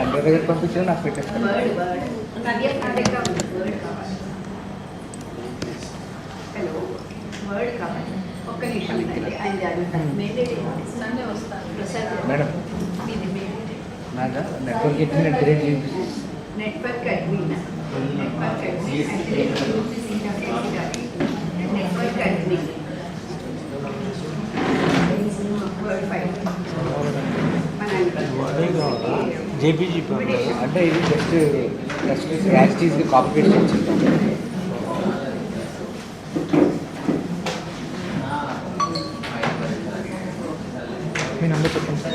అండి దగ్గర పంపించాను నాకు పెట్టేస్తాను. హలో వర్డ్ కావాలి. ఒక్క నిమిషం ఆయన అడుగుతాను. మేడం నాగా నెట్వర్క్ ఎక్కి నేను డిలీట్ చేయించి network admin network admin word file JPG అంటే ఇది జస్ట్ యాజ్ చీజ్గా కాపీ పేస్ట్ చేస్తాం. మీ నెంబర్ చెప్పండి సార్.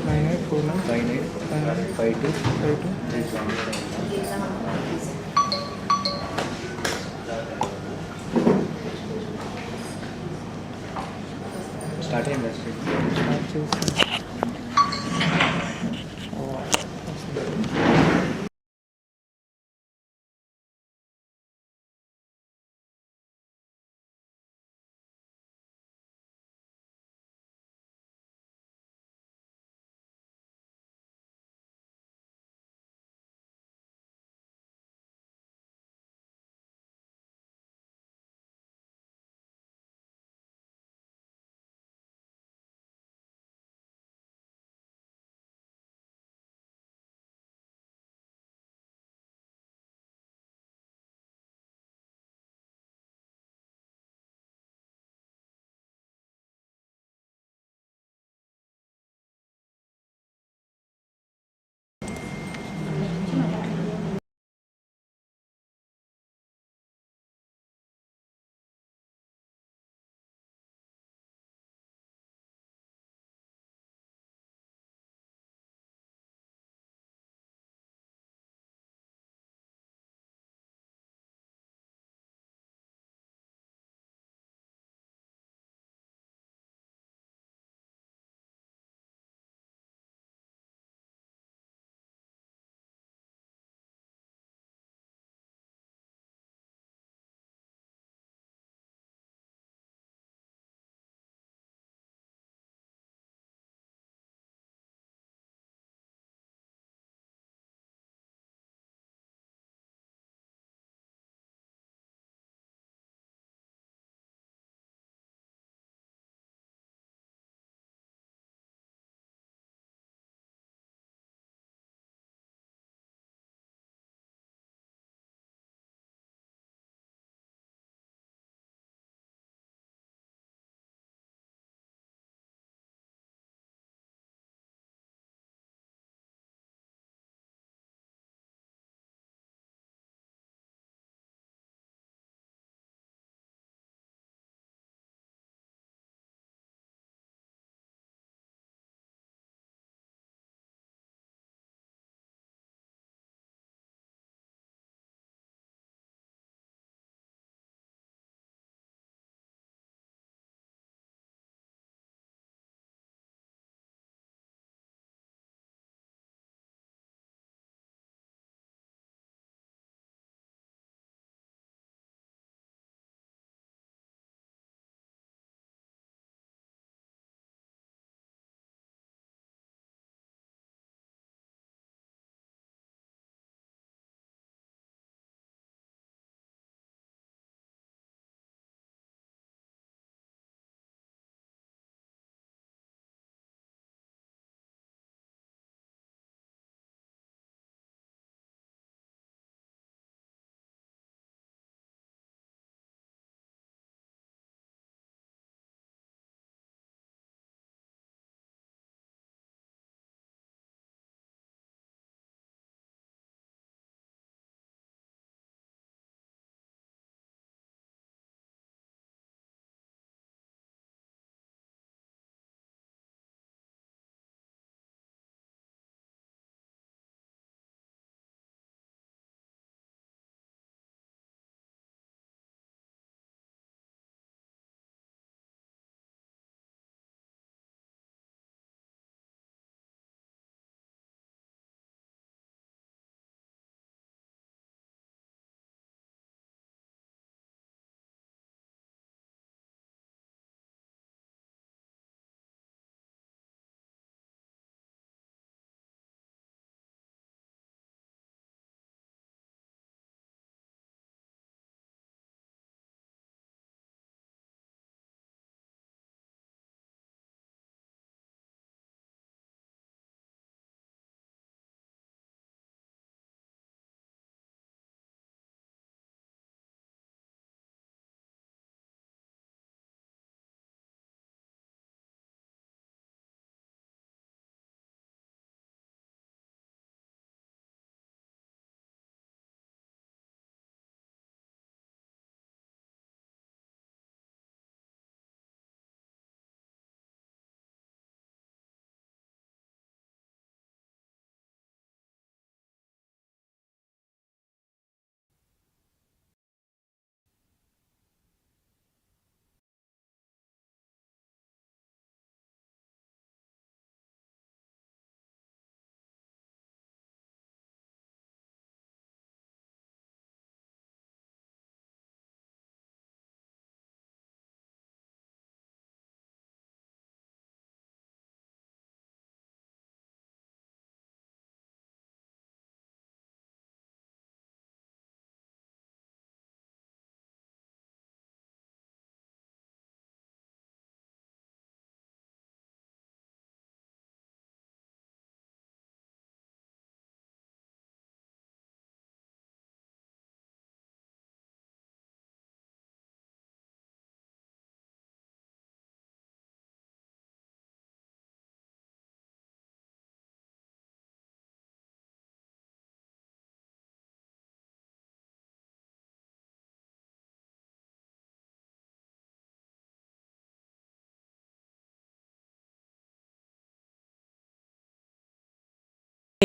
98495232. స్టార్ట్ అయ్యింది స్టార్ట్ చేసి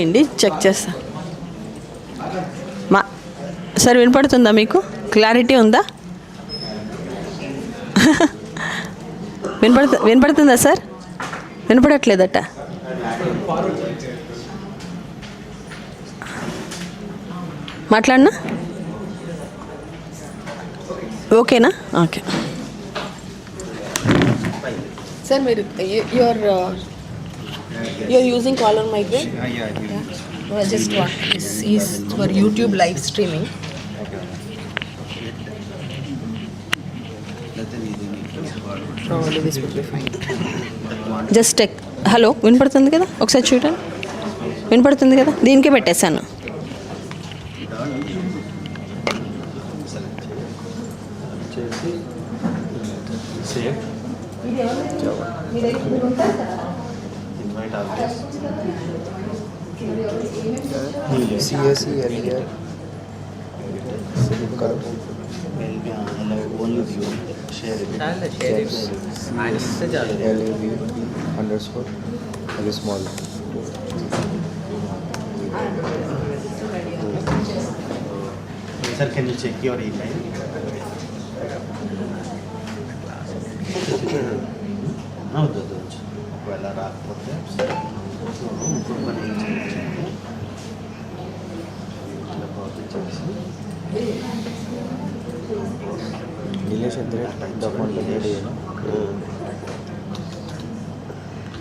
ఏంటి చెక్ చేస్తా. మా సార్ వినపడుతుందా మీకు? క్లారిటీ ఉందా? వినపడుతుందా సార్? వినపడట్లేదట. మాట్లాడినా ఓకేనా? Okay sir. మీరు you're using collar migrate? Just one. This is for YouTube live streaming. Probably this would be fine. Just check. Hello, వినపడుతుంది కదా? ఒకసారి చూడండి. వినపడుతుంది కదా? దీనికే పెట్టేశాను. CSE earlier only view share it. LAV underscore very small. Sir, can you check your email? No, ఒకవేళ రాకపోతే ఇంకొక పని ఇట్లా ప్రాసెస్ చేసి Nilesh at the document ready है ना?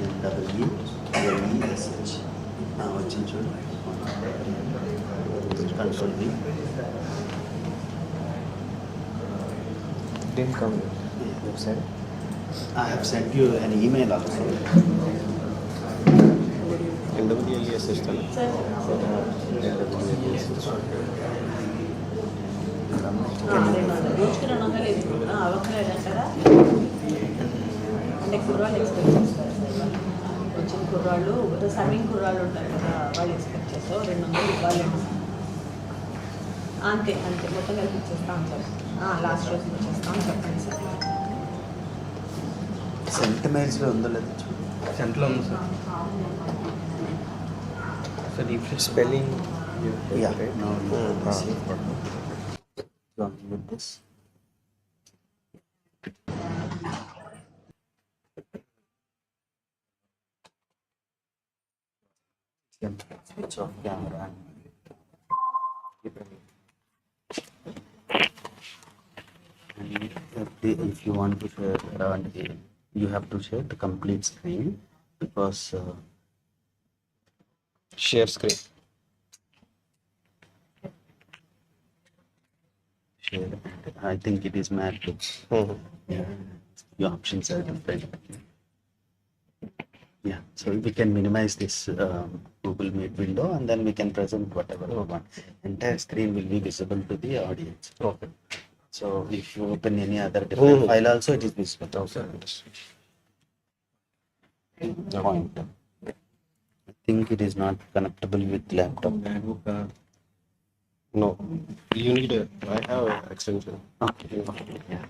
NWLESH వచ్చింది చూడు. Control V. Didn't come website. I have sent you an email also. NWLESH था ना? రోజుకి 200 అవ్వట్లేదంటారా? అంటే కుర్రాళ్ళు ఎక్స్పెక్ట్ చేస్తారు. వచ్చిన కుర్రాళ్ళు సర్వింగ్ కుర్రాళ్ళు ఉంటారు కదా, వాళ్ళు ఎక్స్పెక్ట్ చేస్తారు 200 ఇవ్వాలేమో. అంతే అంతే, మొత్తం కలిపి ఇచ్చేస్తాం సార్. లాస్ట్ రోజు ఇచ్చేస్తాం చెప్పండి సార్. సెంట్ మెయిల్స్లో ఉందో లేదు చూడు. సెంట్లో ఉంది సార్. సార్ ఈ spelling Yeah, no, with this. Switch off camera. And if you want to share, you have to share the complete screen because share screen. I think it is MacBook. Yeah. Your options are different. Yeah, so we can minimize this Google Meet window and then we can present whatever we want. Entire screen will be visible to the audience. Okay. So if you open any other different file also, it is visible. Point. I think it is not connectable with laptop. No, you need a. I have an extension. Okay. Yeah.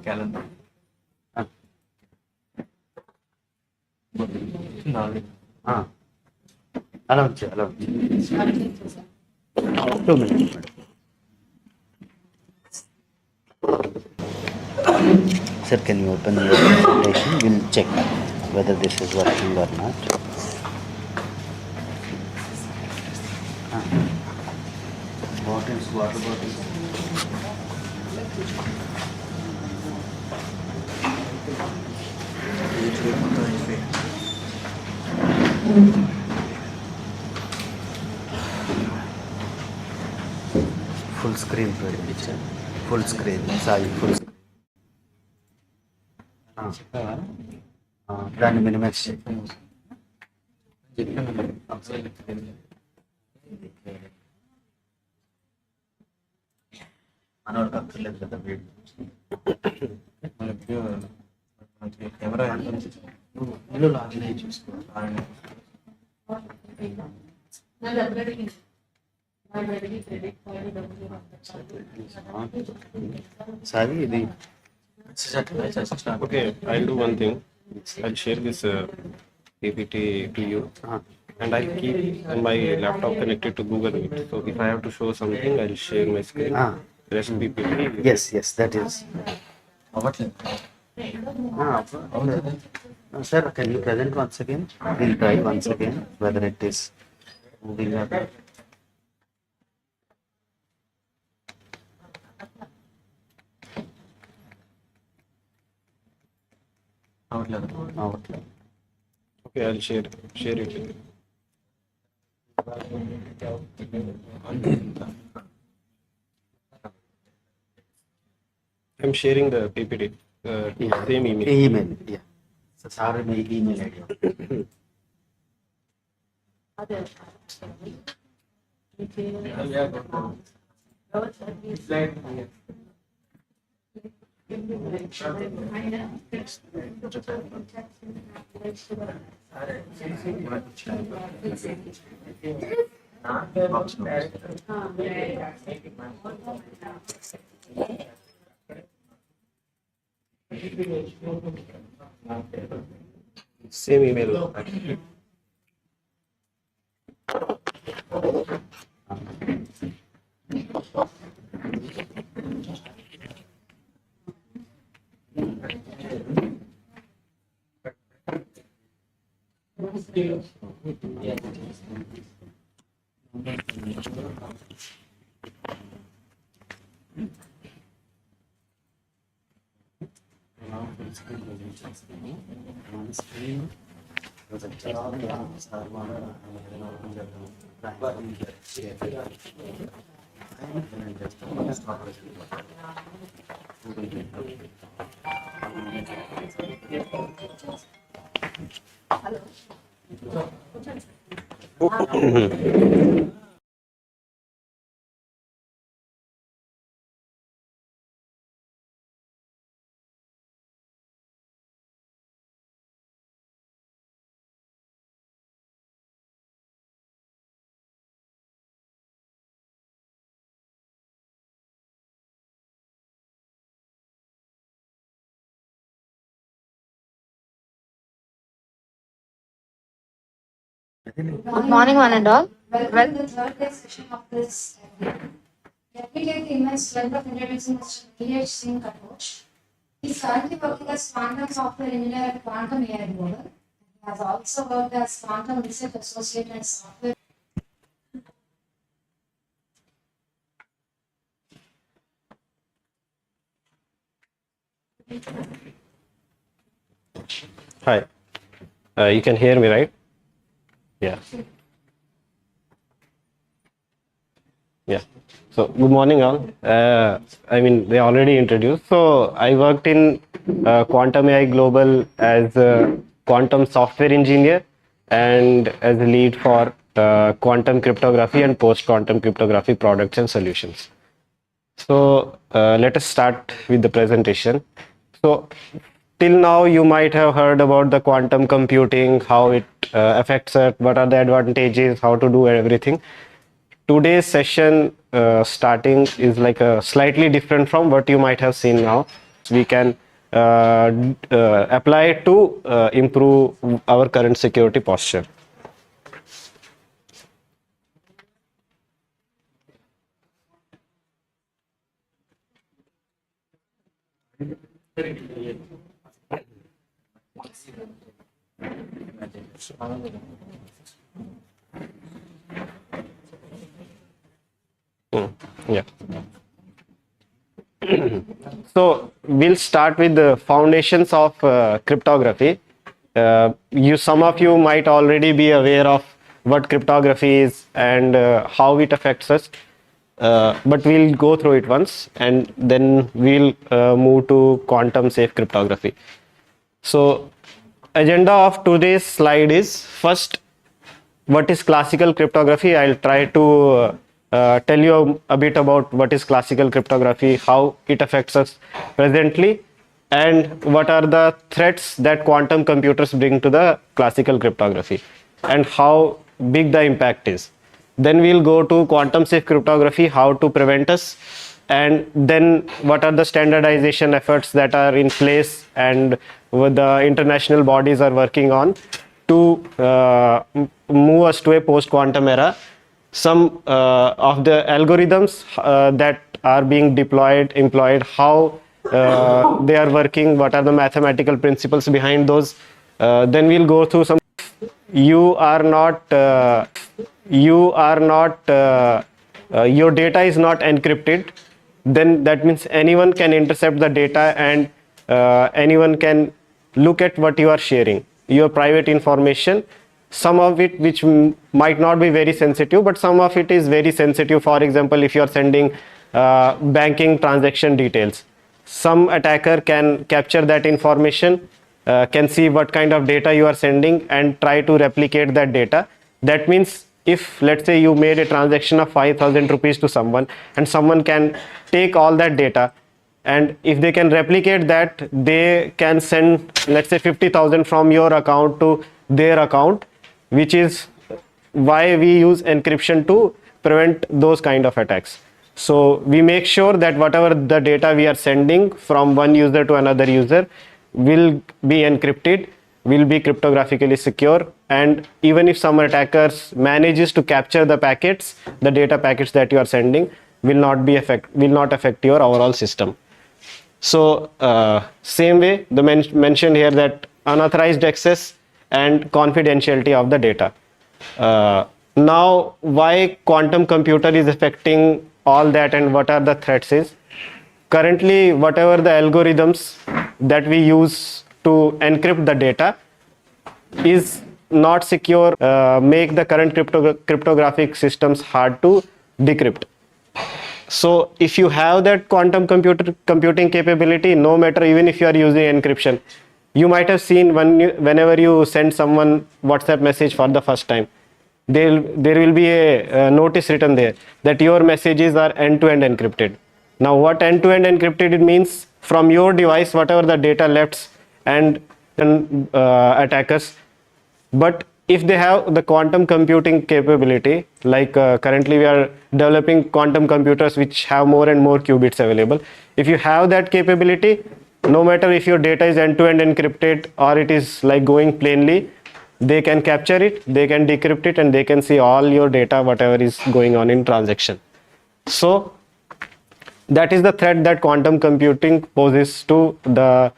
Calendar. Allow. 2 minutes. Sir, can you open your presentation? We'll check whether this is working or not. Bottles, water bottles. Full screen picture. Full screen. Sorry, full screen. దాన్ని minimise మనోడికి అక్కర్లేదు కదా video camera ఎంత login అయ్యి చూసుకోవాలి. Sorry, the Okay, I'll do one thing. I'll share this PPT to you, and I'll keep my laptop connected to Google Meet. So if I have to show something, I'll share my screen. Rest PPT. yes, that is. Sir, can you present once again? We'll try once again whether it is moving or not. Outline. Okay, I'll share it with you. I'm sharing the PPT. Same email. Email, yeah. So, sorry, my email ID. Same email. Good morning, one and all. Welcome to the third day session of this. Let me take the immense strength of introducing Mr. Neeraj Singh Katoch. He is currently working as quantum software engineer at Quantum AI Global. He has also worked as quantum research associate and software. Hi. You can hear me, right? Yeah. Yeah. So, good morning, all. They already introduced. So, I worked in Quantum AI Global as a quantum software engineer and as a lead for quantum cryptography and post-quantum cryptography products and solutions. So, let us start with the presentation. So, till now, you might have heard about the quantum computing, how it affects it, what are the advantages, how to do everything. Today's session starting is like a slightly different from what you might have seen now. We can apply it to improve our current security posture. Yeah. So we'll start with the foundations of cryptography. Some of you might already be aware of what cryptography is and how it affects us. But we'll go through it once and then we'll move to quantum safe cryptography. So agenda of today's slide is first, what is classical cryptography? I'll try to tell you a bit about what is classical cryptography, how it affects us presently, and what are the threats that quantum computers bring to the classical cryptography, and how big the impact is. Then we'll go to quantum safe cryptography, how to prevent us, and then what are the standardization efforts that are in place and what the international bodies are working on to move us to a post-quantum era. Some of the algorithms that are being employed, how they are working, what are the mathematical principles behind those. Then we'll go through some. Your data is not encrypted, then that means anyone can intercept the data and anyone can look at what you are sharing, your private information. Some of it which might not be very sensitive, but some of it is very sensitive. For example, if you are sending banking transaction details, some attacker can capture that information, can see what kind of data you are sending and try to replicate that data. That means if let's say you made a transaction of 5,000 rupees to someone, and someone can take all that data, and if they can replicate that, they can send let's say 50,000 from your account to their account, which is why we use encryption to prevent those kind of attacks. So we make sure that whatever the data we are sending from one user to another user will be encrypted, will be cryptographically secure, and even if some attackers manages to capture the packets, the data packets that you are sending will not affect your overall system. So same way, the mentioned here that unauthorized access and confidentiality of the data. Now, why quantum computer is affecting all that and what are the threats is, currently whatever the algorithms that we use to encrypt the data is not secure, make the current cryptographic systems hard to decrypt. So if you have that quantum computing capability, no matter even if you are using encryption, you might have seen whenever you send someone WhatsApp message for the first time, there will be a notice written there that your messages are end-to-end encrypted. Now what end-to-end encrypted means, from your device whatever the data left and attackers. But if they have the quantum computing capability, like currently we are developing quantum computers which have more and more qubits available. If you have that capability, no matter if your data is end-to-end encrypted or it is like going plainly, they can capture it, they can decrypt it, and they can see all your data, whatever is going on in transaction. So that is the threat that quantum computing poses to the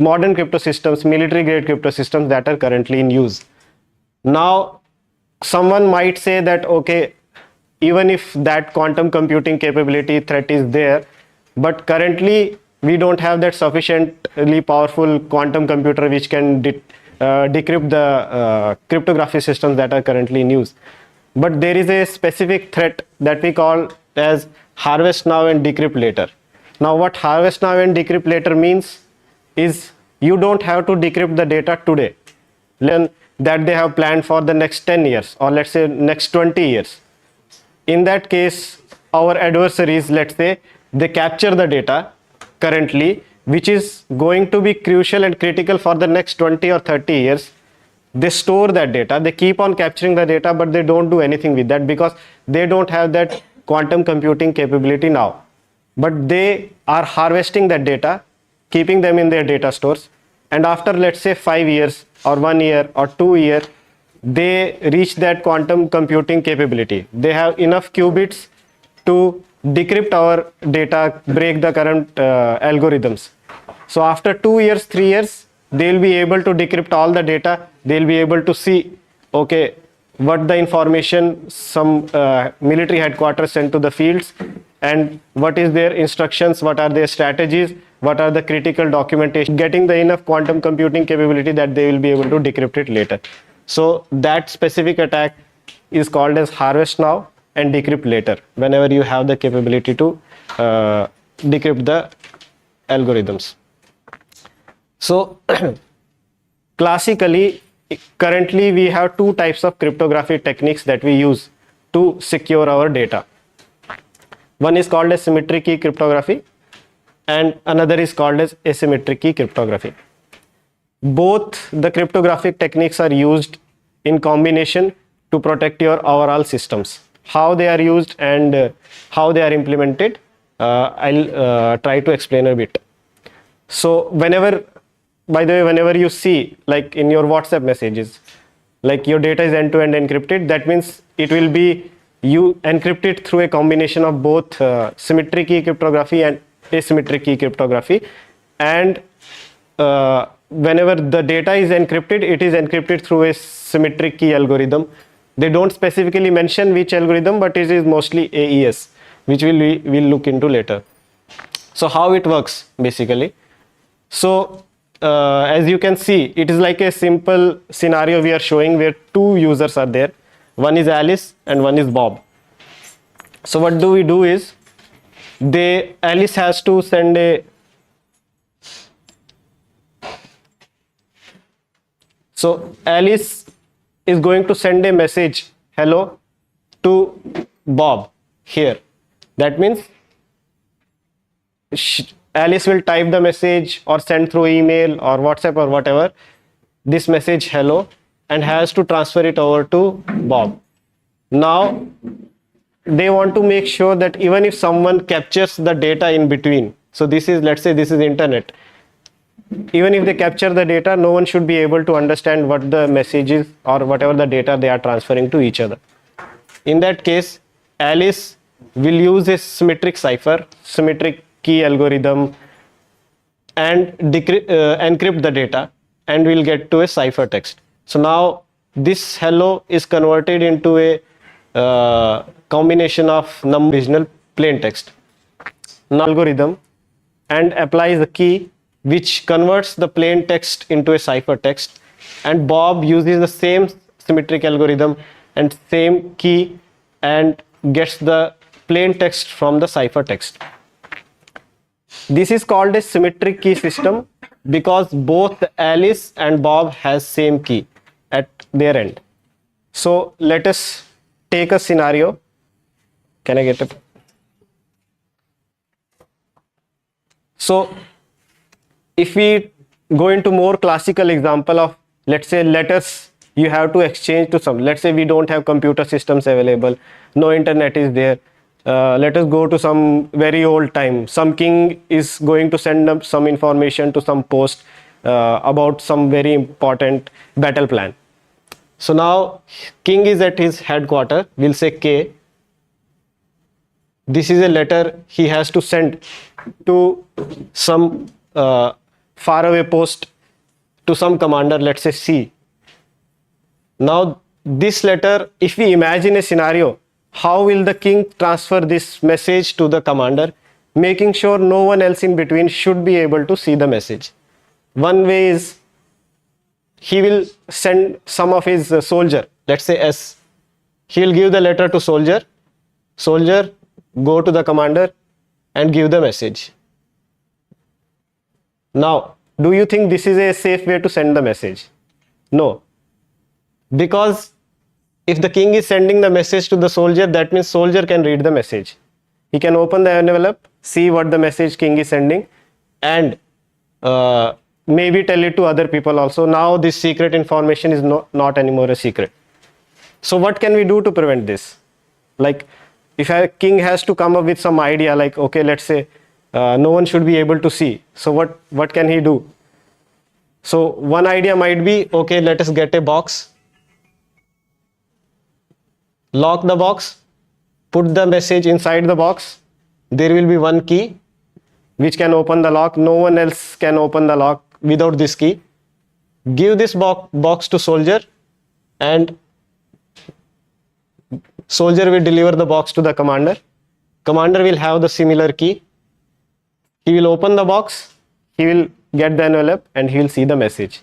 modern crypto systems, military grade crypto systems that are currently in use. Now someone might say that okay, even if that quantum computing capability threat is there, but currently we don't have that sufficiently powerful quantum computer which can decrypt the cryptography systems that are currently in use. But there is a specific threat that we call as harvest now and decrypt later. Now what harvest now and decrypt later means is you don't have to decrypt the data today, then that they have planned for the next 10 years or let's say next 20 years. In that case, our adversaries, let's say, they capture the data currently, which is going to be crucial and critical for the next 20 or 30 years. They store that data, they keep on capturing the data, but they don't do anything with that because they don't have that quantum computing capability now. But they are harvesting that data, keeping them in their data stores, and after let's say 5 years or 1 year or 2 years, they reach that quantum computing capability. They have enough qubits to decrypt our data, break the current algorithms. So after 2 years, 3 years, they'll be able to decrypt all the data. They'll be able to see, okay, what the information some military headquarters sent to the fields, and what is their instructions, what are their strategies, what are the critical documentation, getting the enough quantum computing capability that they will be able to decrypt it later. So that specific attack is called as harvest now and decrypt later, whenever you have the capability to decrypt the algorithms. So classically, currently we have two types of cryptography techniques that we use to secure our data. One is called as symmetric key cryptography and another is called as asymmetric key cryptography. Both the cryptographic techniques are used in combination to protect your overall systems. How they are used and how they are implemented, I'll try to explain a bit. So by the way, whenever you see like in your WhatsApp messages, like your data is end-to-end encrypted, that means it will be you encrypted through a combination of both symmetric key cryptography and asymmetric key cryptography. And whenever the data is encrypted, it is encrypted through a symmetric key algorithm. They don't specifically mention which algorithm, but it is mostly AES, which we'll look into later. So how it works basically. So as you can see, it is like a simple scenario we are showing where two users are there. One is Alice and one is Bob. So what do we do is, Alice has to send a So Alice is going to send a message, hello, to Bob here. That means Alice will type the message or send through email or WhatsApp or whatever this message hello, and has to transfer it over to Bob. Now they want to make sure that even if someone captures the data in between, so this is, let's say this is internet, even if they capture the data, no one should be able to understand what the message is or whatever the data they are transferring to each other. In that case, Alice will use a symmetric cipher, symmetric key algorithm, and encrypt the data, and we'll get to a ciphertext. So now this hello is converted into a combination of original plain text. Now algorithm and applies the key which converts the plain text into a ciphertext, and Bob uses the same symmetric algorithm and same key and gets the plain text from the ciphertext. This is called a symmetric key system because both Alice and Bob has same key at their end. So let us take a scenario. Can I get it? So if we go into more classical example of, let's say, letters you have to exchange to some, let's say we don't have computer systems available, no internet is there. Let us go to some very old time. Some king is going to send up some information to some post about some very important battle plan. So now king is at his headquarters, we'll say K. This is a letter he has to send to some faraway post, to some commander, let's say C. Now this letter, if we imagine a scenario, how will the king transfer this message to the commander, making sure no one else in between should be able to see the message? One way is he will send some of his soldier, let's say S. He will give the letter to soldier. Soldier, go to the commander and give the message. Now, do you think this is a safe way to send the message? No. Because if the king is sending the message to the soldier, that means soldier can read the message. He can open the envelope, see what the message king is sending, and maybe tell it to other people also. Now this secret information is not anymore a secret. So what can we do to prevent this? Like if a king has to come up with some idea, like, okay, let's say no one should be able to see. So what can he do? So one idea might be, okay, let us get a box, lock the box, put the message inside the box. There will be one key which can open the lock. No one else can open the lock without this key. Give this box to soldier, and soldier will deliver the box to the commander. Commander will have the similar key. He will open the box, he will get the envelope, and he will see the message.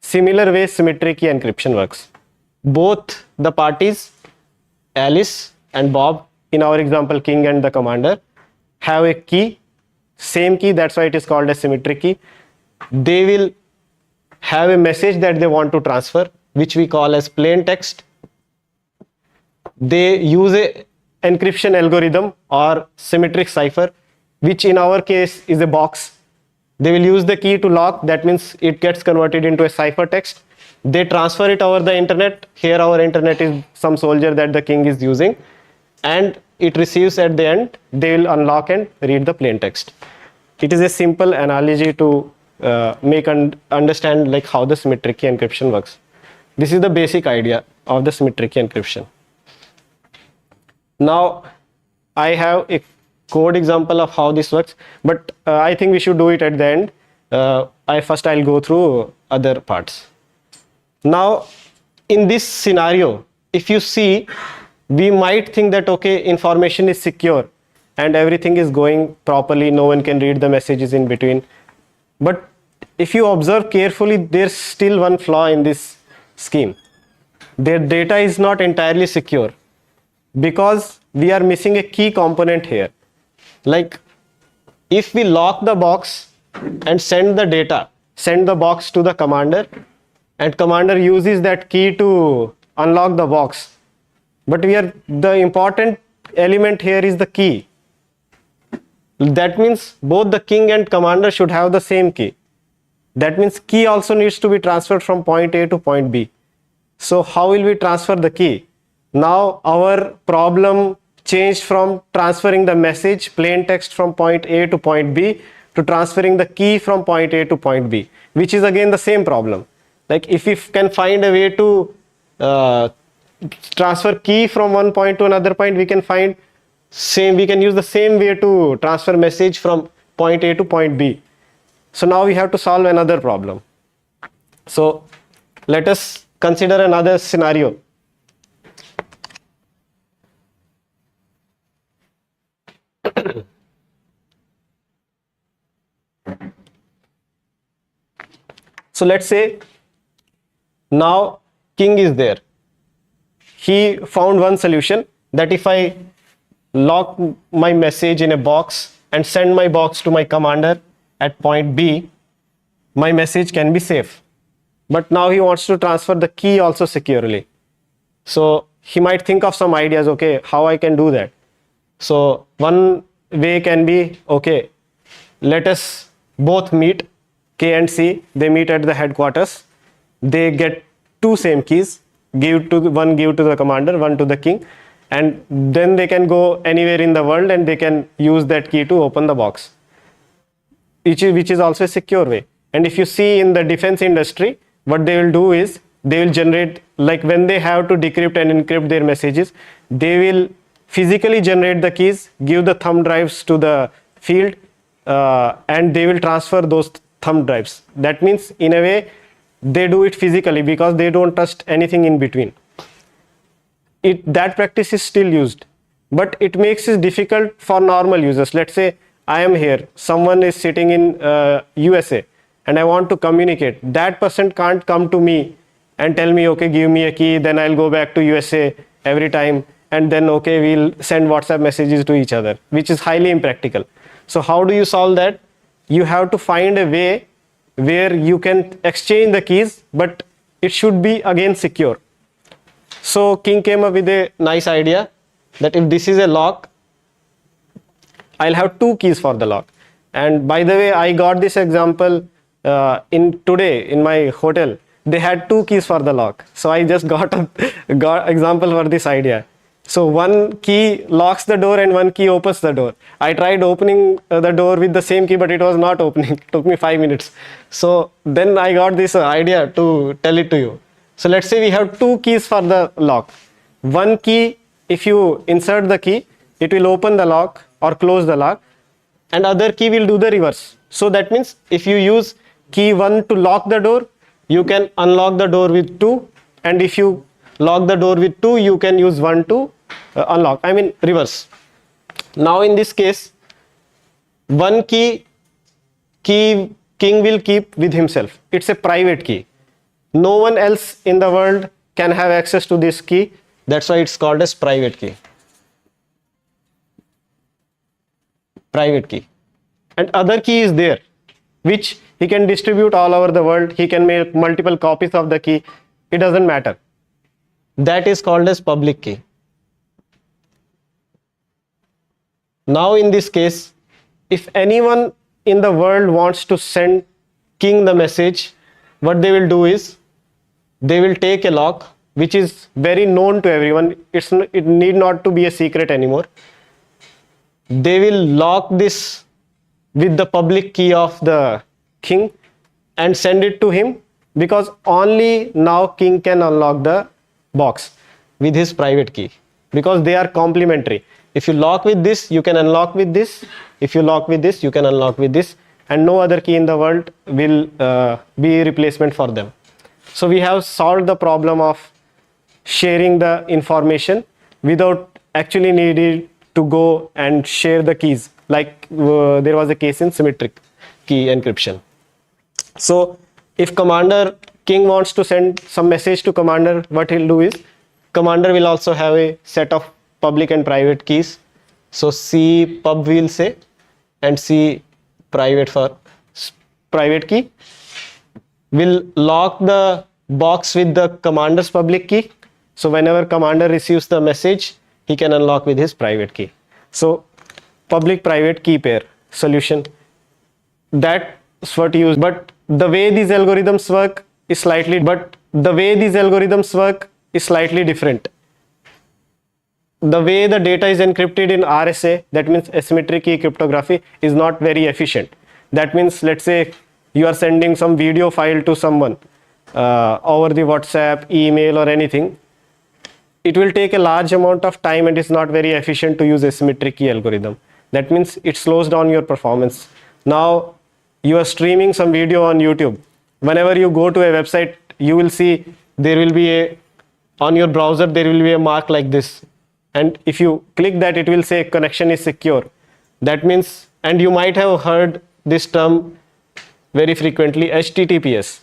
Similar way symmetric key encryption works. Both the parties, Alice and Bob, in our example king and the commander, have a key, same key, that's why it is called a symmetric key. They will have a message that they want to transfer, which we call as plain text. They use a encryption algorithm or symmetric cipher, which in our case is a box. They will use the key to lock. That means it gets converted into a ciphertext. They transfer it over the internet. Here our internet is some soldier that the king is using, and it receives at the end. They will unlock and read the plain text. It is a simple analogy to make understand like how the symmetric key encryption works. This is the basic idea of the symmetric key encryption. Now I have a code example of how this works, but I think we should do it at the end. I'll go through other parts. Now in this scenario, if you see, we might think that okay, information is secure and everything is going properly, no one can read the messages in between. But if you observe carefully, there's still one flaw in this scheme. Their data is not entirely secure because we are missing a key component here. Like if we lock the box and send the box to the commander, and commander uses that key to unlock the box, but the important element here is the key. That means both the king and commander should have the same key. That means key also needs to be transferred from point A to point B. So how will we transfer the key? Now our problem changed from transferring the message, plain text, from point A to point B to transferring the key from point A to point B, which is again the same problem. Like if we can find a way to transfer key from one point to another point, we can use the same way to transfer message from point A to point B. So now we have to solve another problem. So let us consider another scenario. So let's say now king is there. He found one solution, that if I lock my message in a box and send my box to my commander at point B, my message can be safe. But now he wants to transfer the key also securely. So he might think of some ideas, okay, how I can do that. So one way can be, okay, let us both meet, K and C, they meet at the headquarters. They get two same keys, one give to the commander, one to the king, and then they can go anywhere in the world and they can use that key to open the box, which is also a secure way. And if you see in the defense industry, what they will do is they will generate, like when they have to decrypt and encrypt their messages, they will physically generate the keys, give the thumb drives to the field, and they will transfer those thumb drives. That means in a way they do it physically because they don't trust anything in between. That practice is still used, but it makes it difficult for normal users. Let's say I am here, someone is sitting in USA and I want to communicate. That person can't come to me and tell me, okay, give me a key, then I'll go back to USA every time, and then okay, we'll send WhatsApp messages to each other, which is highly impractical. So how do you solve that? You have to find a way where you can exchange the keys, but it should be again secure. So King came up with a nice idea that if this is a lock, I'll have two keys for the lock. And by the way, I got this example today in my hotel. They had two keys for the lock. So I just got example for this idea. So one key locks the door and one key opens the door. I tried opening the door with the same key, but it was not opening. It took me 5 minutes. So then I got this idea to tell it to you. So let's say we have two keys for the lock. One key, if you insert the key, it will open the lock or close the lock, and other key will do the reverse. So that means if you use key 1 to lock the door, you can unlock the door with 2, and if you lock the door with 2, you can use 1 to unlock, reverse. Now in this case, one key king will keep with himself. It's a private key. No one else in the world can have access to this key. That's why it's called as private key. Private key. And other key is there, which he can distribute all over the world. He can make multiple copies of the key. It doesn't matter. That is called as public key. Now in this case, if anyone in the world wants to send king the message, what they will do is they will take a lock which is very known to everyone. It need not to be a secret anymore. They will lock this with the public key of the king and send it to him, because only now king can unlock the box with his private key, because they are complementary. If you lock with this, you can unlock with this. If you lock with this, you can unlock with this, and no other key in the world will be a replacement for them. So we have solved the problem of sharing the information without actually needing to go and share the keys, like there was a case in symmetric key encryption. So if commander king wants to send some message to commander, what he'll do is commander will also have a set of public and private keys. So C pub will say, and C private for private key, will lock the box with the commander's public key. So whenever commander receives the message, he can unlock with his private key. So public private key pair solution, that's what you use. But the way these algorithms work is slightly different. The way the data is encrypted in RSA, that means asymmetric key cryptography, is not very efficient. That means, let's say you are sending some video file to someone over the WhatsApp, email or anything. It will take a large amount of time and it's not very efficient to use asymmetric key algorithm. That means it slows down your performance. Now you are streaming some video on YouTube. Whenever you go to a website, you will see there will be on your browser there will be a mark like this, and if you click that, it will say connection is secure. That means, and you might have heard this term very frequently, HTTPS.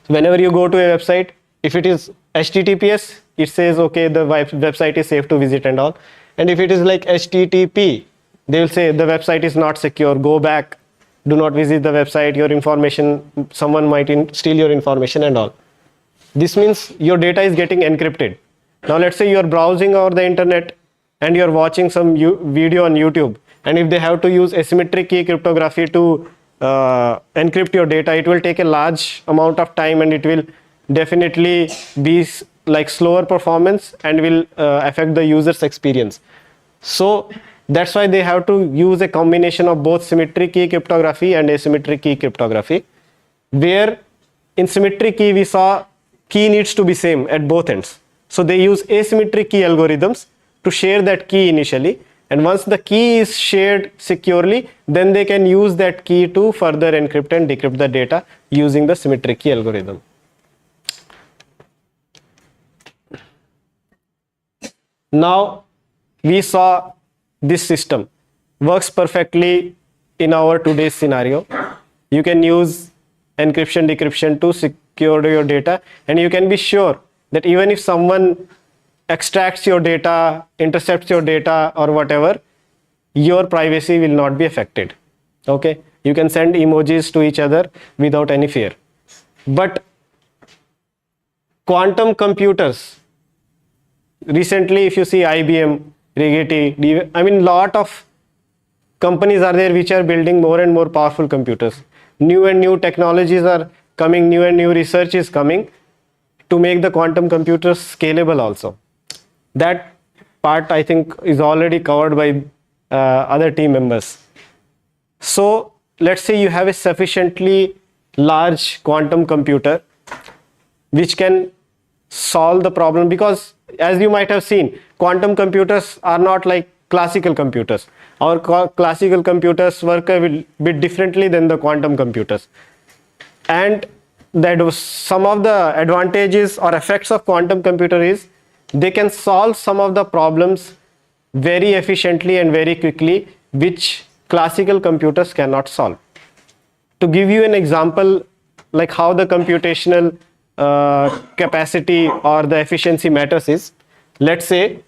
Whenever you go to a website, if it is HTTPS, it says okay, the website is safe to visit and all. And if it is like HTTP, they will say the website is not secure, go back, do not visit the website, your information, someone might steal your information and all. This means your data is getting encrypted. Now let's say you are browsing over the internet and you are watching some video on YouTube, and if they have to use asymmetric key cryptography to encrypt your data, it will take a large amount of time and it will definitely be like slower performance and will affect the user's experience. So that's why they have to use a combination of both symmetric key cryptography and asymmetric key cryptography, where in symmetric key we saw key needs to be same at both ends. So they use asymmetric key algorithms to share that key initially, and once the key is shared securely, then they can use that key to further encrypt and decrypt the data using the symmetric key algorithm. Now we saw this system works perfectly in our today's scenario. You can use encryption decryption to secure your data, and you can be sure that even if someone extracts your data, intercepts your data or whatever, your privacy will not be affected. Okay, you can send emojis to each other without any fear. But quantum computers, recently if you see IBM, Rigetti, I mean lot of companies are there which are building more and more powerful computers. New and new technologies are coming, new and new research is coming to make the quantum computers scalable also. That part I think is already covered by other team members. So let's say you have a sufficiently large quantum computer which can solve the problem, because as you might have seen, quantum computers are not like classical computers. Our classical computers work a bit differently than the quantum computers, and that some of the advantages or effects of quantum computer is they can solve some of the problems very efficiently and very quickly which classical computers cannot solve. To give you an example like how the computational capacity or the efficiency matters is, let's say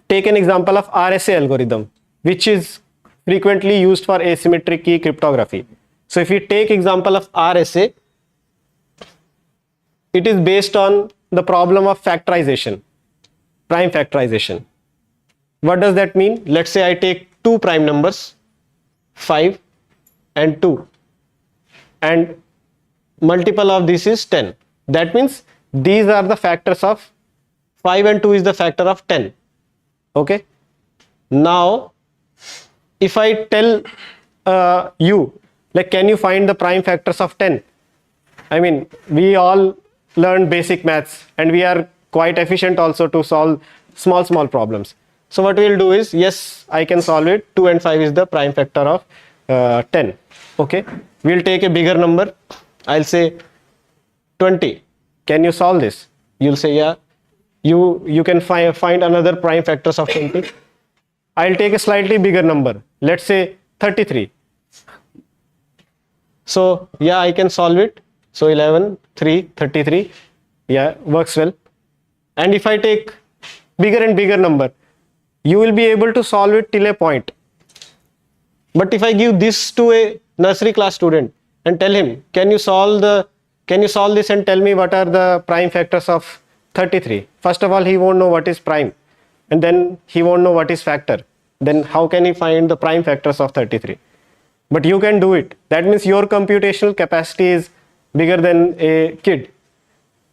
take an example of RSA algorithm, which is frequently used for asymmetric key cryptography. So if we take example of RSA, it is based on the problem of factorization, prime factorization. What does that mean? Let's say I take two prime numbers 5 and 2, and multiple of this is 10. That means these are the factors of 5 and 2 is the factor of 10. Okay. Now if I tell you, like, can you find the prime factors of 10? I mean, we all learned basic maths and we are quite efficient also to solve small problems. So what we'll do is, yes, I can solve it. 2 and 5 is the prime factor of 10. Okay, we'll take a bigger number. I'll say 20. Can you solve this? You'll say, yeah. You can find another prime factors of 20. I'll take a slightly bigger number. Let's say 33. So yeah, I can solve it. So 11, 3, 33. Yeah, works well. And if I take bigger and bigger number, you will be able to solve it till a point. But if I give this to a nursery class student and tell him, can you solve this and tell me what are the prime factors of 33? First of all, he won't know what is prime, and then he won't know what is factor. Then how can he find the prime factors of 33? But you can do it. That means your computational capacity is bigger than a kid.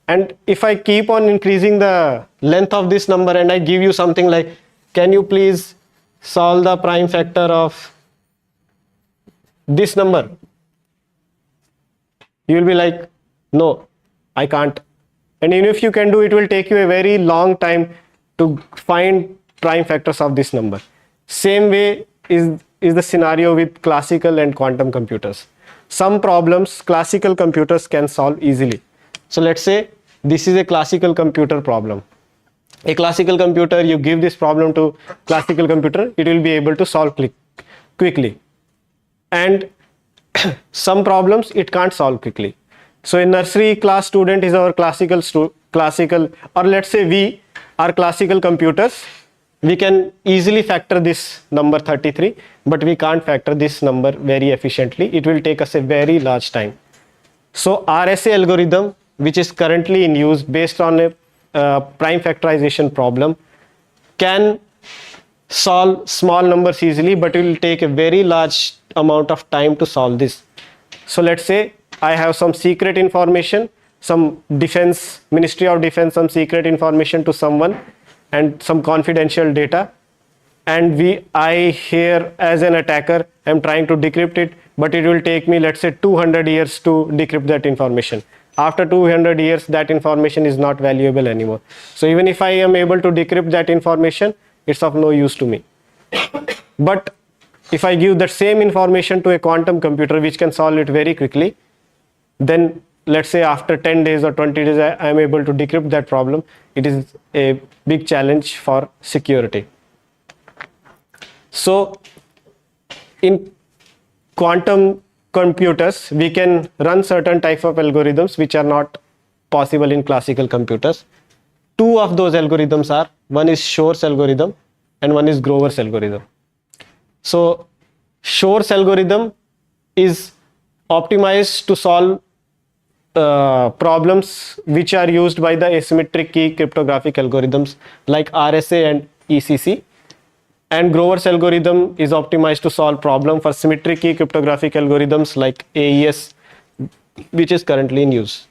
And if I keep on increasing the length of this number and I give you something like, can you please solve the prime factor of this number? You will be like, no, I can't. And even if you can do, it will take you a very long time to find prime factors of this number. Same way is the scenario with classical and quantum computers. Some problems classical computers can solve easily. So let's say this is a classical computer problem. A classical computer, you give this problem to classical computer, it will be able to solve quickly. And some problems it can't solve quickly. So a nursery class student is our classical, or let's say we are classical computers. We can easily factor this number 33, but we can't factor this number very efficiently. It will take us a very large time. So RSA algorithm, which is currently in use based on a prime factorization problem, can solve small numbers easily, but it will take a very large amount of time to solve this. So let's say I have some secret information, some defense, Ministry of Defense, some secret information to someone, and some confidential data, and I here as an attacker am trying to decrypt it, but it will take me, let's say, 200 years to decrypt that information. After 200 years, that information is not valuable anymore. So even if I am able to decrypt that information, it's of no use to me. But if I give that same information to a quantum computer which can solve it very quickly, then let's say after 10 days or 20 days I am able to decrypt that problem. It is a big challenge for security. So in quantum computers, we can run certain type of algorithms which are not possible in classical computers. Two of those algorithms are, one is Shor's algorithm and one is Grover's algorithm. So Shor's algorithm is optimized to solve problems which are used by the asymmetric key cryptographic algorithms like RSA and ECC, and Grover's algorithm is optimized to solve problem for symmetric key cryptographic algorithms like AES, which is currently in use.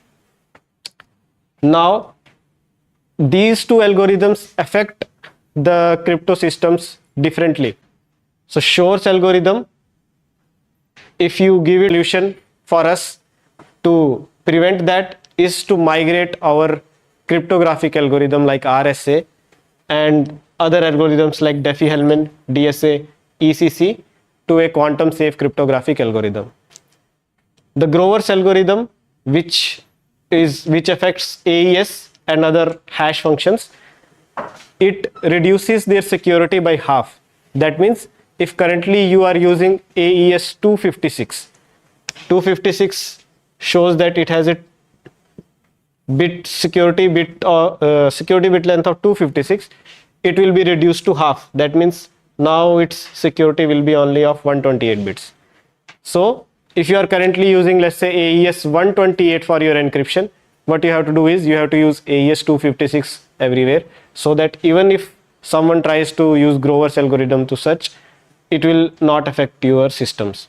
Now these two algorithms affect the crypto systems differently. So Shor's algorithm, if you give it a solution for us to prevent that, is to migrate our cryptographic algorithm like RSA and other algorithms like Diffie-Hellman, DSA, ECC to a quantum safe cryptographic algorithm. The Grover's algorithm, which affects AES and other hash functions, it reduces their security by half. That means if currently you are using AES 256 shows that it has a security bit length of 256, it will be reduced to half. That means now its security will be only of 128 bits. So if you are currently using, let's say, AES 128 for your encryption, what you have to do is you have to use AES 256 everywhere, so that even if someone tries to use Grover's algorithm to search, it will not affect your systems.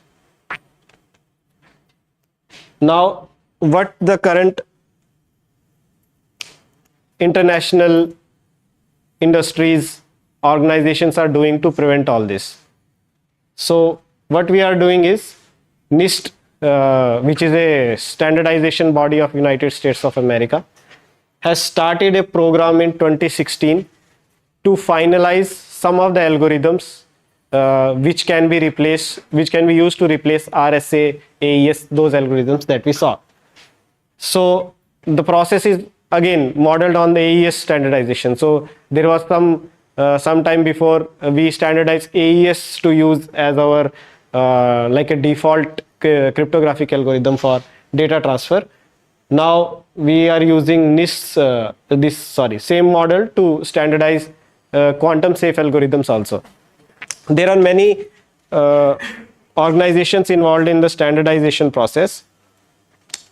Now, what the current international industries organizations are doing to prevent all this? So what we are doing is NIST, which is a standardization body of United States of America, has started a program in 2016 to finalize some of the algorithms which can be used to replace RSA, AES, those algorithms that we saw. So the process is again modeled on the AES standardization. So there was some time before we standardized AES to use as our like a default cryptographic algorithm for data transfer. Now we are using NIST, same model to standardize quantum safe algorithms also. There are many organizations involved in the standardization process,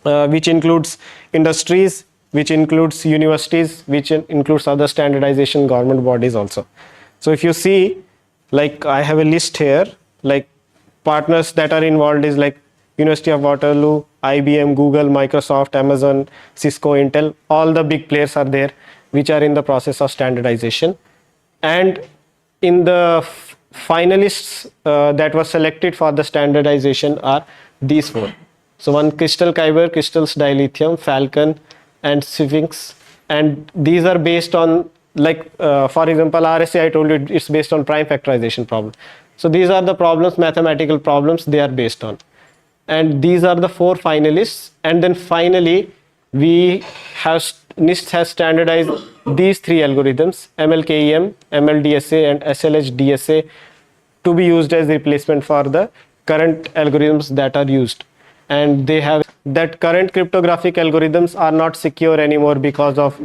which includes industries, which includes universities, which includes other standardization government bodies also. So if you see, like I have a list here, like partners that are involved is like University of Waterloo, IBM, Google, Microsoft, Amazon, Cisco, Intel, all the big players are there which are in the process of standardization. And in the finalists that were selected for the standardization are these four. So one, Crystal Kyber, Crystals Dilithium, Falcon and Sphinx, and these are based on like for example RSA, I told you it's based on prime factorization problem. So these are the problems, mathematical problems they are based on, and these are the four finalists. And then finally NIST has standardized these three algorithms, MLKEM, MLDSA and SLHDSA, to be used as replacement for the current algorithms that are used. And they have that current cryptographic algorithms are not secure anymore because of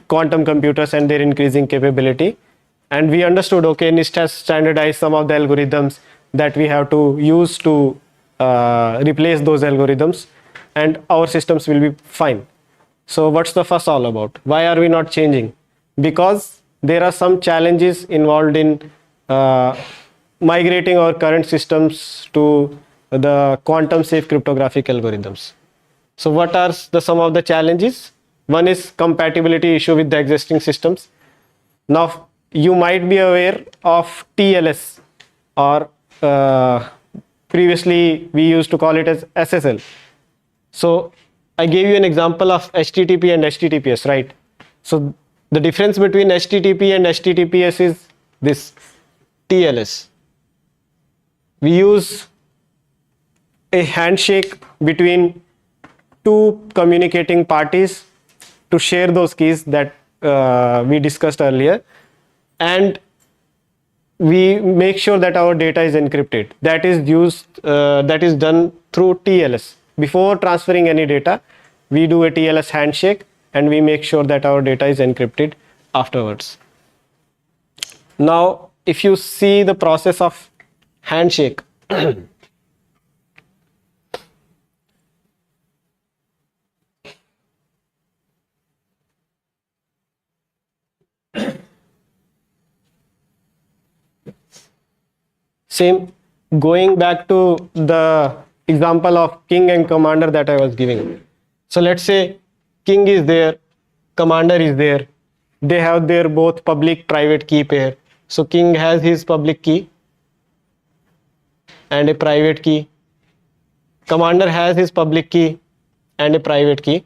quantum computers and their increasing capability. And we understood, okay, NIST has standardized some of the algorithms that we have to use to replace those algorithms, and our systems will be fine. So what's the fuss all about? Why are we not changing? Because there are some challenges involved in migrating our current systems to the quantum safe cryptographic algorithms. So what are some of the challenges? One is compatibility issue with the existing systems. Now you might be aware of TLS, or previously we used to call it as SSL. So I gave you an example of HTTP and HTTPS, right? So the difference between HTTP and HTTPS is this TLS. We use a handshake between two communicating parties to share those keys that we discussed earlier, and we make sure that our data is encrypted. That is done through TLS. Before transferring any data, we do a TLS handshake and we make sure that our data is encrypted afterwards. Now, if you see the process of handshake, same, going back to the example of king and commander that I was giving. So let's say king is there, commander is there, they have their both public private key pair. So king has his public key and a private key, commander has his public key and a private key.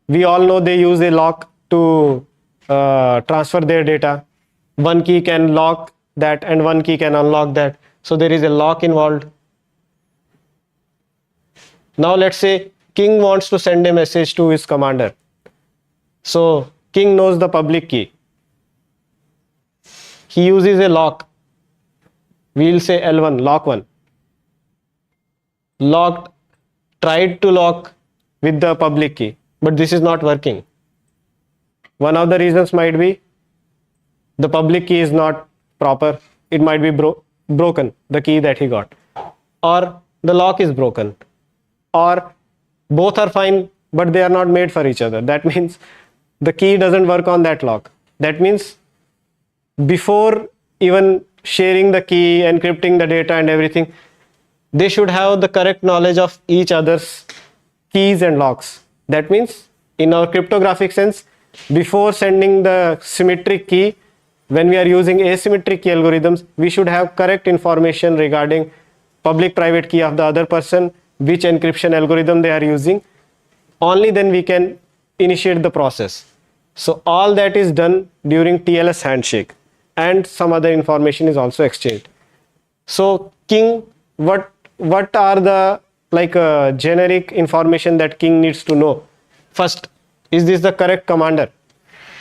We all know they use a lock to transfer their data. One key can lock that and one key can unlock that. So there is a lock involved. Now let's say king wants to send a message to his commander. So king knows the public key. He uses a lock. We'll say L1, lock 1. Locked, tried to lock with the public key, but this is not working. One of the reasons might be the public key is not proper. It might be broken, the key that he got, or the lock is broken, or both are fine but they are not made for each other. That means the key doesn't work on that lock. That means before even sharing the key, encrypting the data and everything, they should have the correct knowledge of each other's keys and locks. That means in our cryptographic sense, before sending the symmetric key, when we are using asymmetric key algorithms, we should have correct information regarding public private key of the other person, which encryption algorithm they are using. Only then we can initiate the process. So all that is done during TLS handshake, and some other information is also exchanged. So King, what are the generic information that King needs to know? First, is this the correct commander?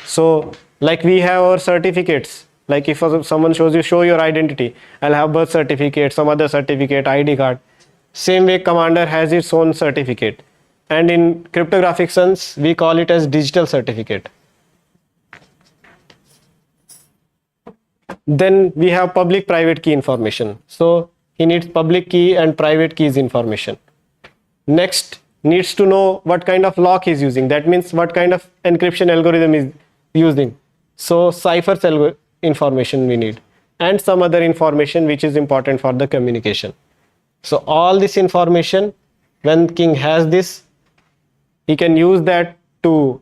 So like we have our certificates, like if someone shows you, show your identity, I'll have birth certificate, some other certificate, ID card. Same way commander has its own certificate, and in cryptographic sense we call it as digital certificate. Then we have public private key information. So he needs public key and private keys information. Next, needs to know what kind of lock he's using. That means what kind of encryption algorithm is using. So ciphers information we need, and some other information which is important for the communication. So all this information, when King has this, he can use that to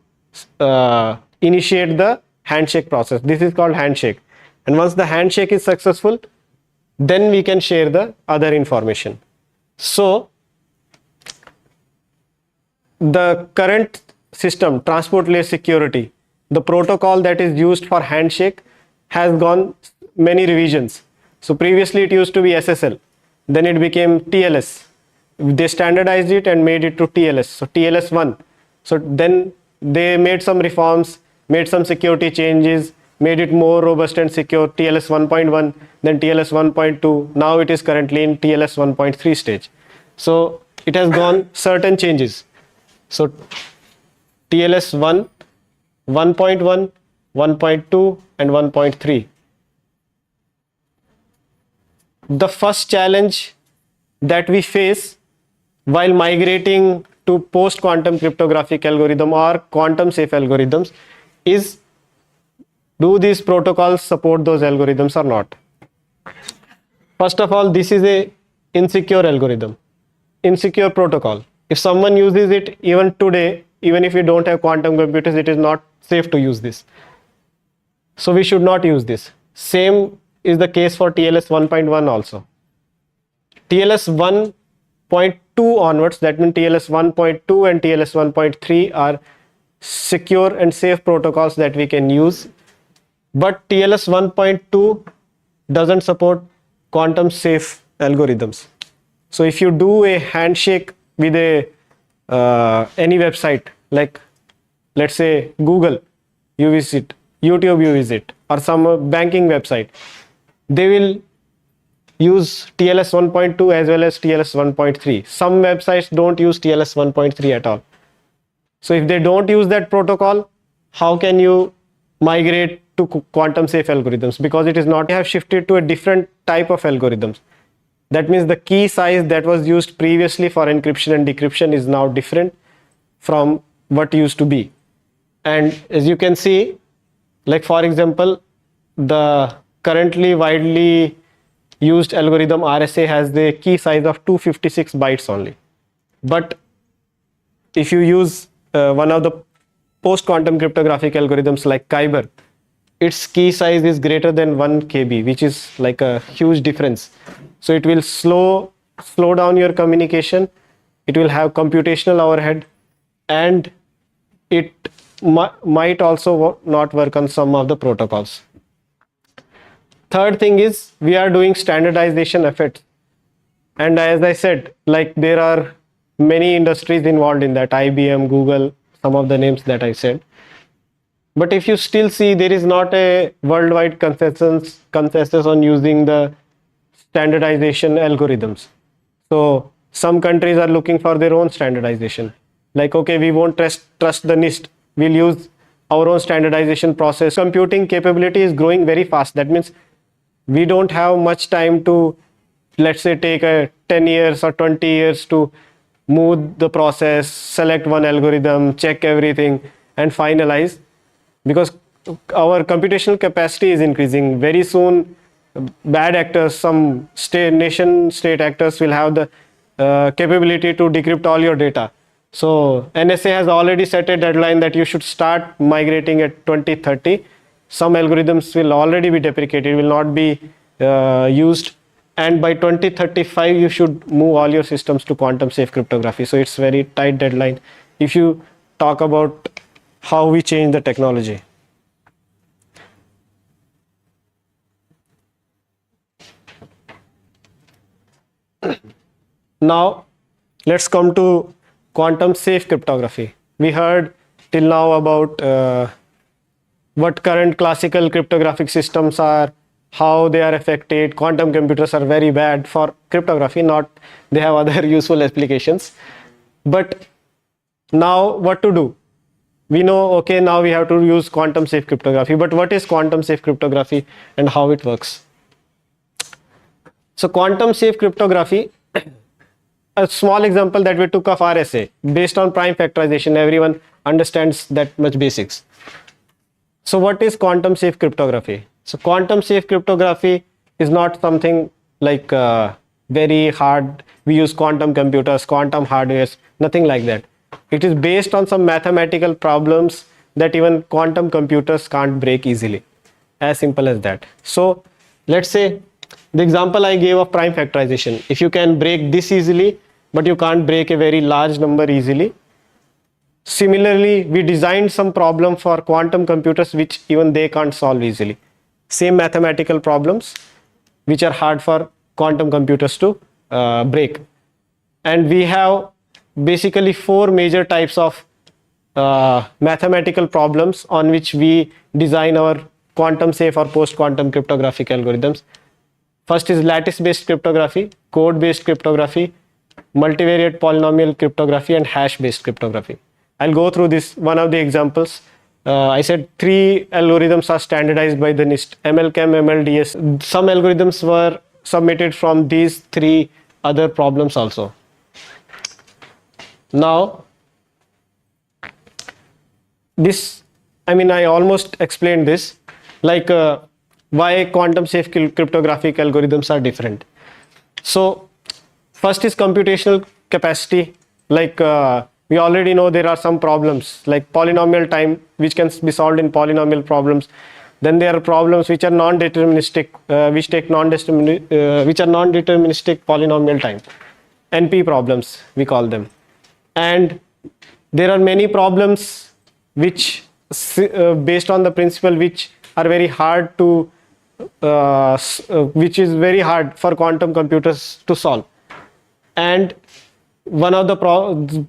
initiate the handshake process. This is called handshake. And once the handshake is successful, then we can share the other information. So the current system, transport layer security, the protocol that is used for handshake has gone many revisions. So previously it used to be SSL, then it became TLS. They standardized it and made it to TLS, so TLS1. So then they made some reforms, made some security changes, made it more robust and secure, TLS 1.1, then TLS 1.2, now it is currently in TLS 1.3 stage. So it has gone certain changes. So TLS 1, 1.1, 1.2 and 1.3. The first challenge that we face while migrating to post-quantum cryptographic algorithm or quantum safe algorithms is, do these protocols support those algorithms or not? First of all, this is a insecure algorithm, insecure protocol. If someone uses it even today, even if we don't have quantum computers, it is not safe to use this. So we should not use this. Same is the case for TLS 1.1 also. TLS 1.2 onwards, that means TLS 1.2 and TLS 1.3 are secure and safe protocols that we can use. But TLS 1.2 doesn't support quantum safe algorithms. So if you do a handshake with any website, like let's say Google you visit, YouTube you visit, or some banking website, they will use TLS 1.2 as well as TLS 1.3. Some websites don't use TLS 1.3 at all. So if they don't use that protocol, how can you migrate to quantum safe algorithms? Because it is not, have shifted to a different type of algorithms. That means the key size that was used previously for encryption and decryption is now different from what used to be. And as you can see, like for example, the currently widely used algorithm RSA has the key size of 256 bytes only. But if you use one of the post-quantum cryptographic algorithms like Kyber, its key size is greater than 1 KB, which is like a huge difference. So it will slow down your communication, it will have computational overhead, and it might also not work on some of the protocols. Third thing is, we are doing standardization efforts, and as I said, like there are many industries involved in that, IBM, Google, some of the names that I said. But if you still see, there is not a worldwide consensus on using the standardization algorithms. So some countries are looking for their own standardization. Like, okay, we won't trust the NIST, we'll use our own standardization process. Computing capability is growing very fast. That means we don't have much time to, let's say, take a 10 years or 20 years to move the process, select one algorithm, check everything and finalize, because our computational capacity is increasing. Very soon bad actors, some nation state actors will have the capability to decrypt all your data. So NSA has already set a deadline that you should start migrating at 2030. Some algorithms will already be deprecated, will not be used, and by 2035 you should move all your systems to quantum safe cryptography. So it's very tight deadline if you talk about how we change the technology. Now let's come to quantum safe cryptography. We heard till now about what current classical cryptographic systems are, how they are affected. Quantum computers are very bad for cryptography, not they have other useful applications. But now what to do? We know, okay, now we have to use quantum safe cryptography, but what is quantum safe cryptography and how it works? So quantum safe cryptography, a small example that we took of RSA based on prime factorization, everyone understands that much basics. So what is quantum safe cryptography? So quantum safe cryptography is not something like very hard. We use quantum computers, quantum hardware, nothing like that. It is based on some mathematical problems that even quantum computers can't break easily. As simple as that. So let's say the example I gave of prime factorization. If you can break this easily, but you can't break a very large number easily. Similarly, we designed some problem for quantum computers which even they can't solve easily. Same mathematical problems which are hard for quantum computers to break. And we have basically 4 major types of mathematical problems on which we design our quantum safe or post-quantum cryptographic algorithms. First is lattice-based cryptography, code-based cryptography, multivariate polynomial cryptography, and hash-based cryptography. I'll go through this. One of the examples, I said 3 algorithms are standardized by the NIST, MLChem, MLDS. Some algorithms were submitted from these 3 other problems also. Now, this, I almost explained this, like why quantum safe cryptographic algorithms are different. So, first is computational capacity. Like we already know there are some problems like polynomial time which can be solved in polynomial problems. Then there are problems which are non-deterministic, which are non-deterministic polynomial time. NP problems we call them. And there are many problems which based on the principle which are very hard to which is very hard for quantum computers to solve. And one of the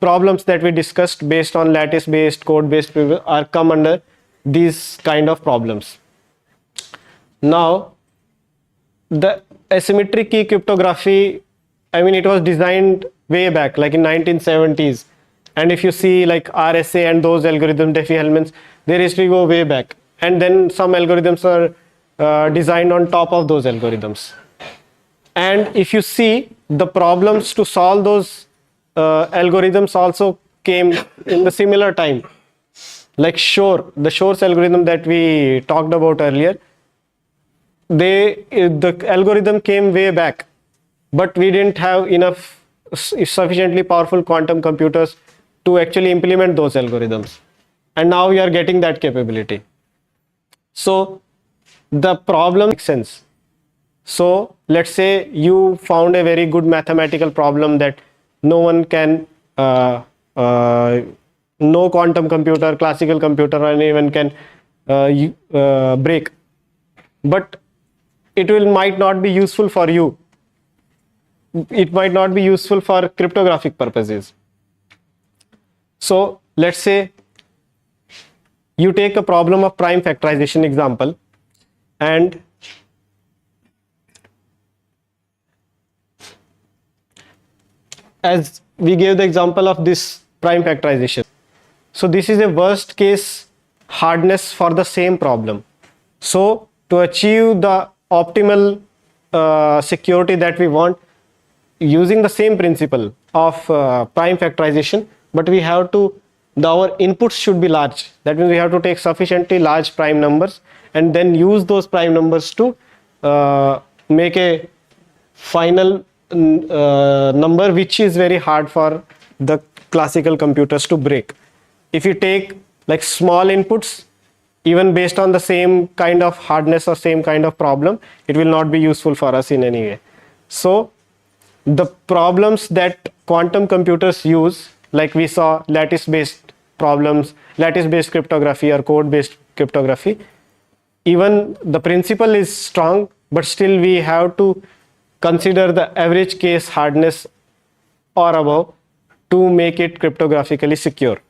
problems that we discussed based on lattice based, code based are come under these kind of problems. Now the asymmetric key cryptography, it was designed way back like in 1970s, and if you see like RSA and those algorithms, Diffie-Hellman's, their history go way back, and then some algorithms are designed on top of those algorithms. And if you see the problems to solve those algorithms also came in the similar time, like the Shor's algorithm that we talked about earlier, the algorithm came way back, but we didn't have enough sufficiently powerful quantum computers to actually implement those algorithms, and now we are getting that capability. So the problem makes sense. So let's say you found a very good mathematical problem that no one can, no quantum computer, classical computer, or anyone can break, but it might not be useful for you. It might not be useful for cryptographic purposes. So let's say you take a problem of prime factorization example, and as we gave the example of this prime factorization. So this is a worst case hardness for the same problem. So to achieve the optimal security that we want, using the same principle of prime factorization, but we have to, our inputs should be large. That means we have to take sufficiently large prime numbers and then use those prime numbers to make a final number which is very hard for the classical computers to break. If you take like small inputs, even based on the same kind of hardness or same kind of problem, it will not be useful for us in any way. So the problems that quantum computers use, like we saw lattice based problems, lattice based cryptography or code based cryptography, even the principle is strong, but still we have to consider the average case hardness or above to make it cryptographically secure.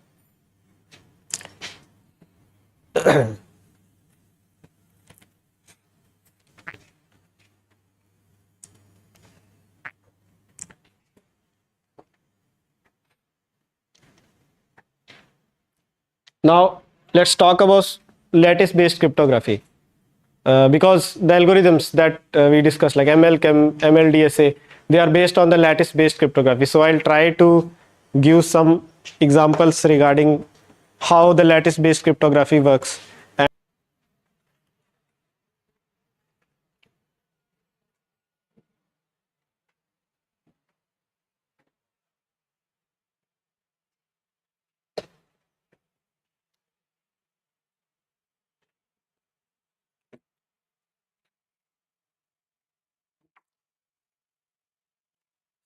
Now let's talk about lattice based cryptography, because the algorithms that we discussed like MLDSA, they are based on the lattice based cryptography. So I'll try to give some examples regarding how the lattice based cryptography works.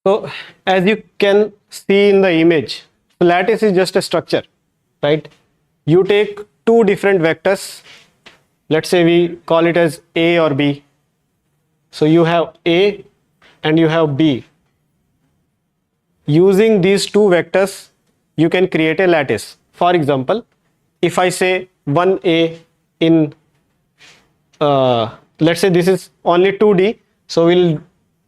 So as you can see in the image, lattice is just a structure, right? You take two different vectors, let's say we call it as A or B. So you have A and you have B. Using these two vectors, you can create a lattice. For example, if I say 1A in, let's say this is only 2D, so we'll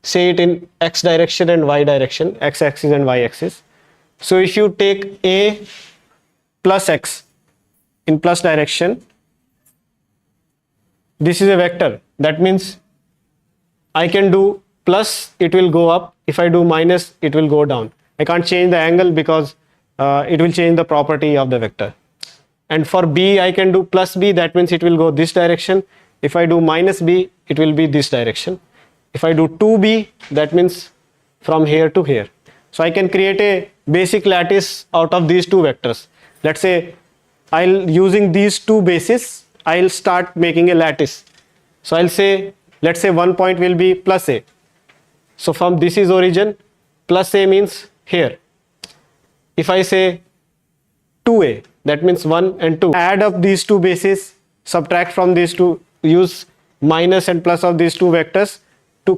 say it in x direction and y direction, x axis and y axis. So if you take A plus x in plus direction, this is a vector. That means I can do plus, it will go up. If I do minus, it will go down. I can't change the angle because it will change the property of the vector. And for B, I can do plus B, that means it will go this direction. If I do minus B, it will be this direction. If I do 2B, that means from here to here. So I can create a basic lattice out of these two vectors. Let's say using these two bases, I'll start making a lattice. So I'll say, let's say one point will be plus A. So from this is origin, plus A means here. If I say 2A, that means 1 and 2. Add up these two bases, subtract from these two, use minus and plus of these two vectors to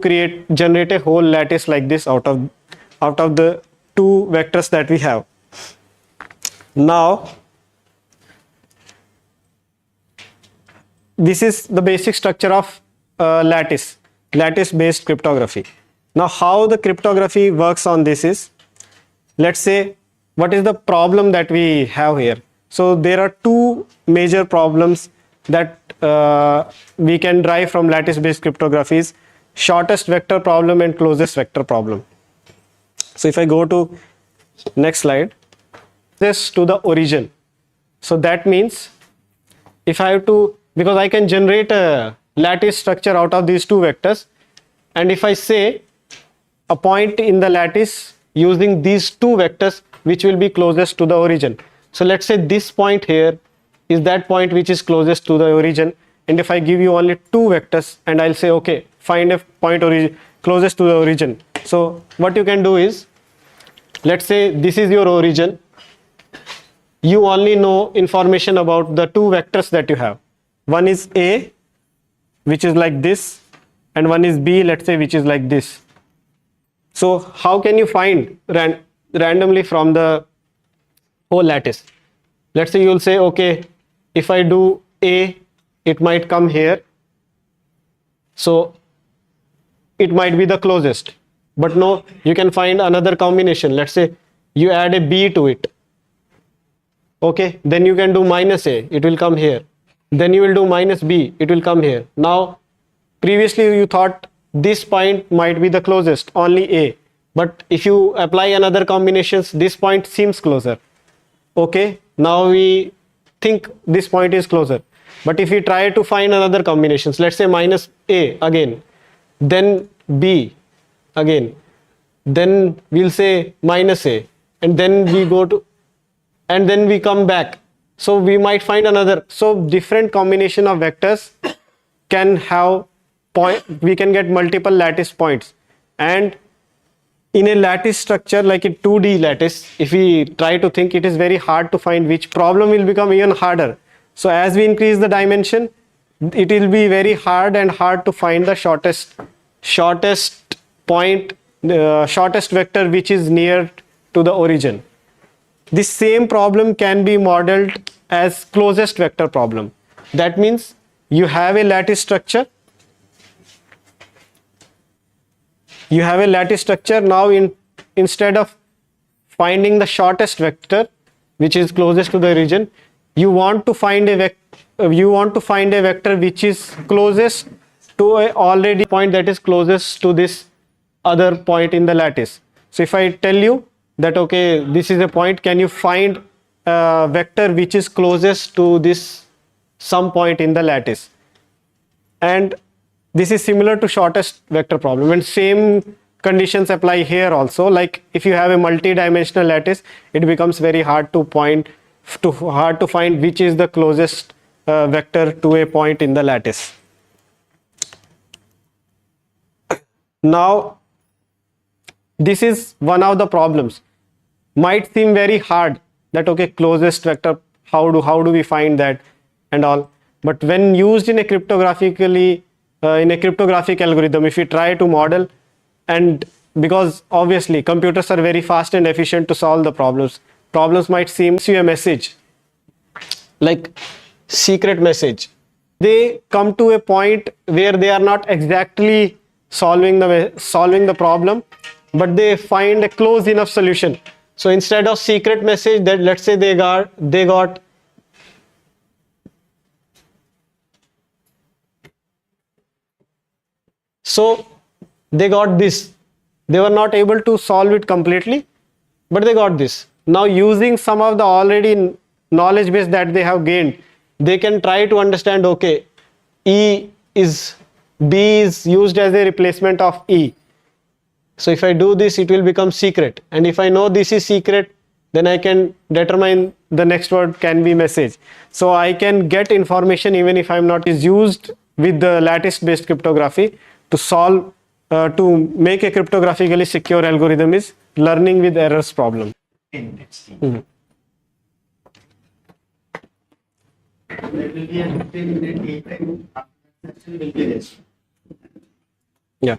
generate a whole lattice like this out of the two vectors that we have. Now this is the basic structure of lattice based cryptography. Now how the cryptography works on this is, let's say what is the problem that we have here. So there are two major problems that we can derive from lattice based cryptographies: shortest vector problem and closest vector problem. So if I go to next slide, this to the origin. So that means if I have to, because I can generate a lattice structure out of these two vectors, and if I say a point in the lattice using these two vectors which will be closest to the origin. So let's say this point here is that point which is closest to the origin, and if I give you only two vectors and I'll say okay, find a point closest to the origin. So what you can do is, let's say this is your origin. You only know information about the two vectors that you have. One is A, which is like this, and one is B, let's say, which is like this. So how can you find randomly from the whole lattice? Let's say you'll say okay, if I do A, it might come here, so it might be the closest. But no, you can find another combination. Let's say you add a B to it. Okay, then you can do minus A, it will come here. Then you will do minus B, it will come here. Now, previously you thought this point might be the closest, only A. But if you apply another combinations, this point seems closer. Okay, now we think this point is closer. But if we try to find another combinations, let's say minus A again, then B again, then we'll say minus A, and then we go to, and then we come back. So we might find another. So different combination of vectors can have point, we can get multiple lattice points. And in a lattice structure like a 2D lattice, if we try to think, it is very hard to find which problem will become even harder. So as we increase the dimension, it will be very hard to find the shortest point, shortest vector which is near to the origin. This same problem can be modeled as closest vector problem. That means you have a lattice structure. You have a lattice structure. Now instead of finding the shortest vector which is closest to the origin, you want to find a vector which is closest to a already point that is closest to this other point in the lattice. So if I tell you that okay, this is a point, can you find a vector which is closest to this some point in the lattice? And this is similar to shortest vector problem, and same conditions apply here also. Like if you have a multi-dimensional lattice, it becomes very hard to find which is the closest vector to a point in the lattice. Now this is one of the problems. Might seem very hard that okay, closest vector, how do we find that and all, but when used in a cryptographic algorithm, if we try to model, and because obviously computers are very fast and efficient to solve the problems might seem to you a message like secret message. They come to a point where they are not exactly solving the problem, but they find a close enough solution. So instead of secret message, that let's say they got this. They were not able to solve it completely, but they got this. Now using some of the already knowledge base that they have gained, they can try to understand okay, B is used as a replacement of E. So if I do this, it will become secret, and if I know this is secret, then I can determine the next word can be message. So I can get information even if I'm not. Is used with the lattice based cryptography to solve to make a cryptographically secure algorithm is learning with errors problem. There will be a 15-minute time. Session will be this. Yeah.